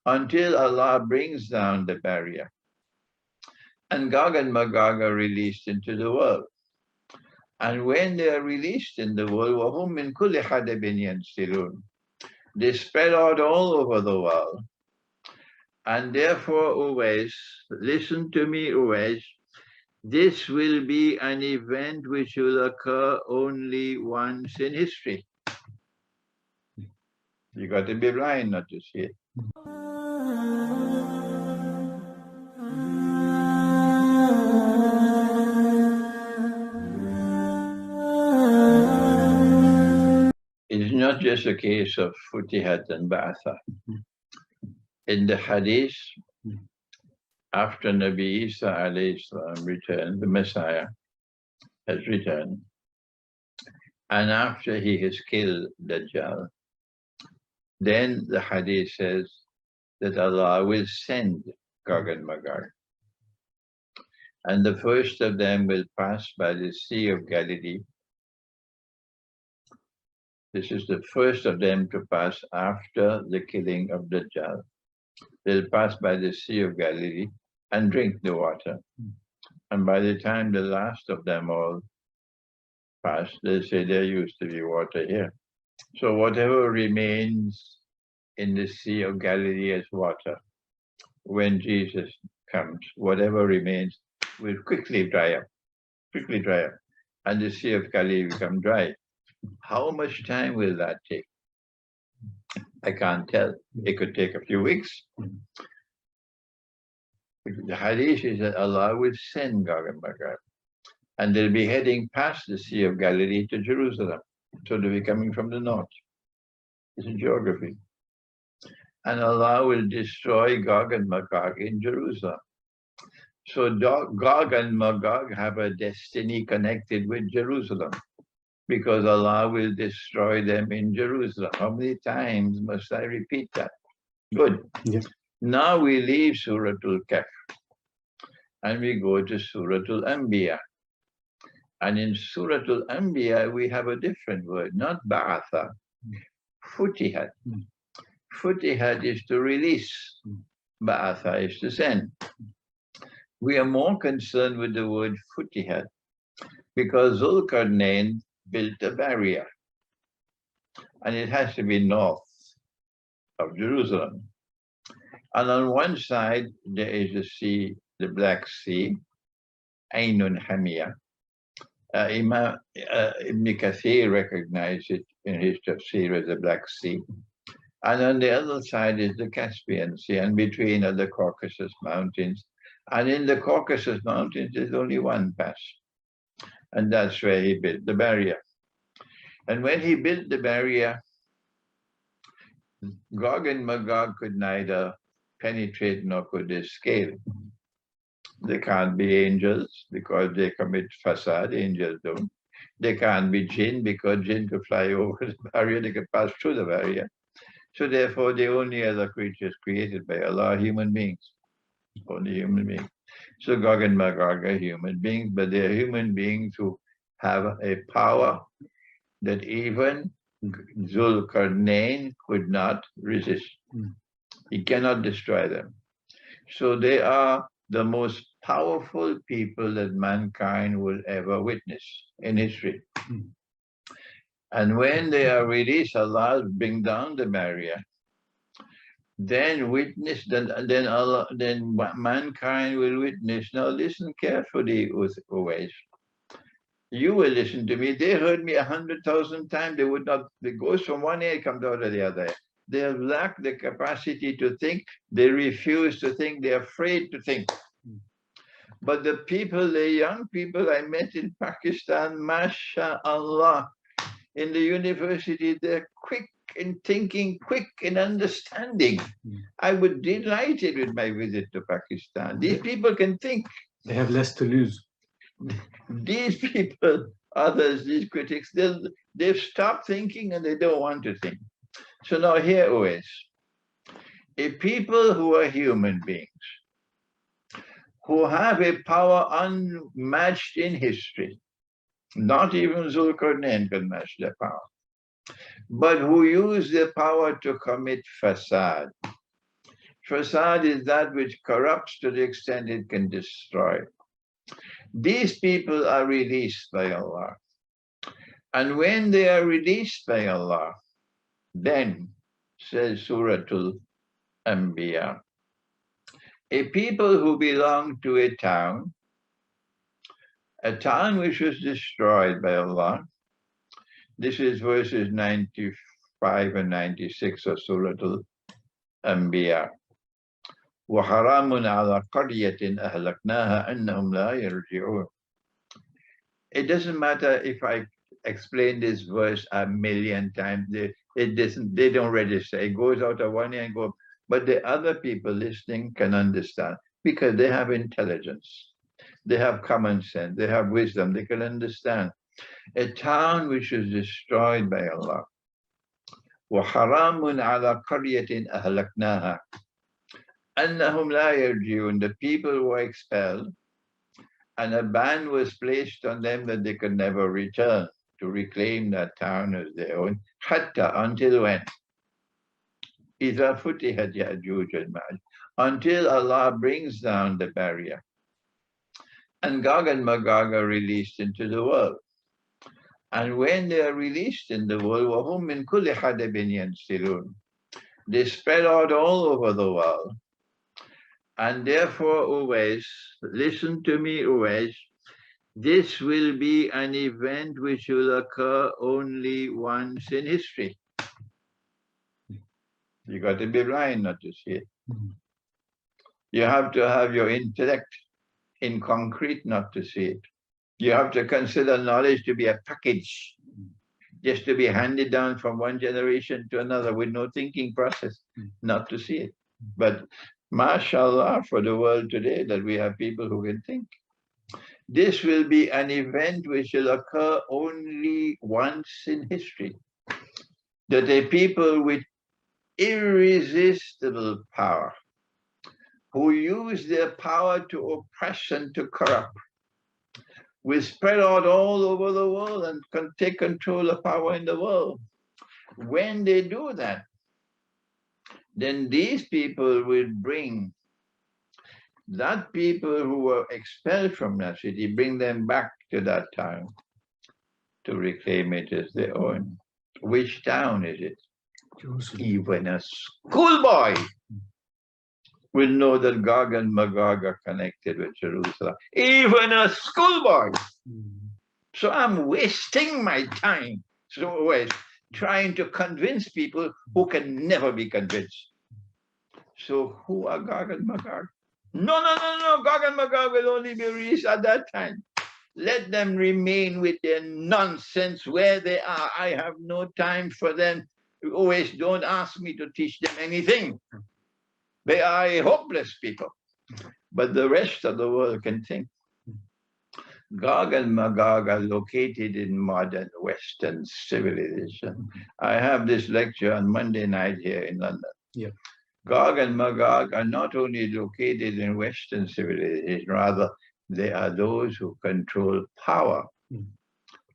until Allah brings down the barrier. And Gog and Magog are released into the world. And when they are released in the world, وَهُمْ مِنْ كُلِّ حَدَبٍ يَنْسِلُونَ, they spread out all over the world. And therefore, Uwais, listen to me, Uwais, this will be an event which will occur only once in history. You got to be blind not to see it. It's not just a case of Futihat and Ba'atha. In the Hadith, after Nabi Isa alayhi salam returned, the Messiah has returned, and after he has killed Dajjal, then the Hadith says that Allah will send Gog and Magog. And the first of them will pass by the Sea of Galilee. This is the first of them to pass after the killing of Dajjal. They'll pass by the Sea of Galilee and drink the water. And by the time the last of them all pass, they'll say there used to be water here. So whatever remains in the Sea of Galilee as water, when Jesus comes, whatever remains will quickly dry up, and the Sea of Galilee become dry. How much time will that take? I can't tell. It could take a few weeks. The Hadith is that Allah will send Gog and Magog, and they'll be heading past the Sea of Galilee to Jerusalem. So they'll be coming from the north. It's a geography. And Allah will destroy Gog and Magog in Jerusalem. So Gog and Magog have a destiny connected with Jerusalem, because Allah will destroy them in Jerusalem. How many times must I repeat that? Good. Yes. Now we leave Suratul Kahf and we go to Suratul Anbiya. And in Suratul Anbiya, we have a different word, not Ba'atha, Futihat. Futihat is to release, Ba'atha is to send. We are more concerned with the word Futihat because Zulkarnain built a barrier, and it has to be north of Jerusalem. And on one side, there is the sea, the Black Sea, Ainun Hamiyah. Ibn Kathir recognized it in his tafsir as the Black Sea. And on the other side is the Caspian Sea, and between are the Caucasus Mountains. And in the Caucasus Mountains, there's only one pass. And that's where he built the barrier. And when he built the barrier, Gog and Magog could neither penetrate nor could they scale. They can't be angels because they commit fasad, angels don't. They can't be jinn because jinn could fly over the barrier, they could pass through the barrier. So therefore, the only other creatures created by Allah are human beings, only human beings. So Gog and Magog are human beings, but they're human beings who have a power that even Zulkarnain could not resist. He cannot destroy them. So they are the most powerful people that mankind will ever witness in history. And when they are released, Allah bring down the barrier. Then mankind will witness. Now listen carefully, Uwais. You will listen to me. They heard me 100,000 times. They would not. It goes from one ear, comes out of the other. They have lacked the capacity to think. They refuse to think. They're afraid to think. But the people, the young people I met in Pakistan, mashallah, in the university, they're quick in thinking, quick in understanding. I was delighted with my visit to Pakistan. These people can think. They have less to lose. These people, others, these critics, they've stopped thinking and they don't want to think. So now here is, if people who are human beings, who have a power unmatched in history, not even Zulkarnain can match their power, but who use their power to commit fasad, Fasad is that which corrupts to the extent it can destroy. These people are released by Allah. And when they are released by Allah, then, says Suratul Anbiya, a people who belong to a town which was destroyed by Allah. This is verses 95 and 96 of Suratul Anbiya. وَحَرَامٌ عَلَى قَرْيَةٍ أَهْلَكْنَاهَا أَنَّهُمْ لَا يَرْجِعُونَ. It doesn't matter if I explain this verse a million times, they don't register. It goes out of one ear and goes, but the other people listening can understand because they have intelligence, they have common sense, they have wisdom, they can understand. A town which is destroyed by Allah. وَحَرَامٌ عَلَى قَرْيَةٍ أَهْلَكْنَاهَا أَنَّهُمْ لَا يَرْجِعُونَ. The people were expelled, and a ban was placed on them that they could never return to reclaim that town as their own. Hatta, until when? إِذَا فُتِحَتْ يَأْجُوجَ وَمَأْجُوجَ, until Allah brings down the barrier and Gog and Magog are released into the world. And when they are released in the world, وَهُمْ مِنْ كُلِّ حَدَبٍ يَنْسِلُونَ, they spread out all over the world. And therefore, Uwais, listen to me, Uwais, this will be an event which will occur only once in history. You got to be blind not to see it. You have to have your intellect in concrete not to see it. You have to consider knowledge to be a package, just to be handed down from one generation to another with no thinking process, not to see it. But mashallah for the world today that we have people who can think. This will be an event which will occur only once in history. That a people with irresistible power, who use their power to oppress and to corrupt, will spread out all over the world and can take control of power in the world. When they do that, then these people will bring that people who were expelled from that city, bring them back to that town to reclaim it as their own. Which town is it? Jerusalem. Even a schoolboy will know that Gog and Magog are connected with Jerusalem. Even a schoolboy. So I'm wasting my time trying to convince people who can never be convinced. So who are Gog and Magog? No. Gog and Magog will only be released at that time. Let them remain with their nonsense where they are. I have no time for them. Always don't ask me to teach them anything. They are a hopeless people. But the rest of the world can think. Gog and Magog are located in modern Western civilization. I have this lecture on Monday night here in London. Yeah. Gog and Magog are not only located in Western civilization, rather they are those who control power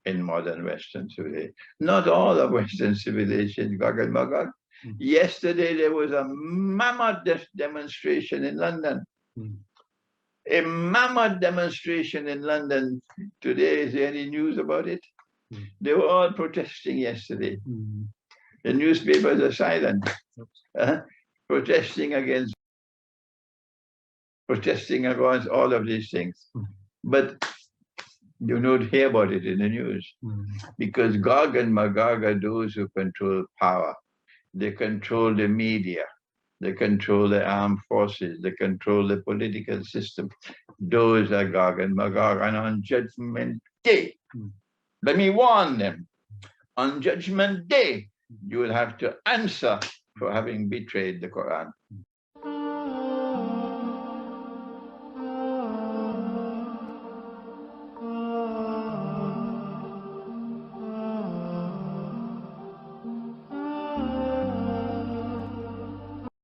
in modern Western civilization. Not all of Western civilization, Gog and Magog. Yesterday there was a mammoth demonstration in London. A mammoth demonstration in London. Today, is there any news about it? They were all protesting yesterday. The newspapers are silent. Protesting against all of these things. But you don't hear about it in the news. Because Gog and Magog are those who control power. They control the media. They control the armed forces. They control the political system. Those are Gog and Magog. And on Judgment Day, let me warn them, on Judgment Day, you will have to answer for having betrayed the Quran.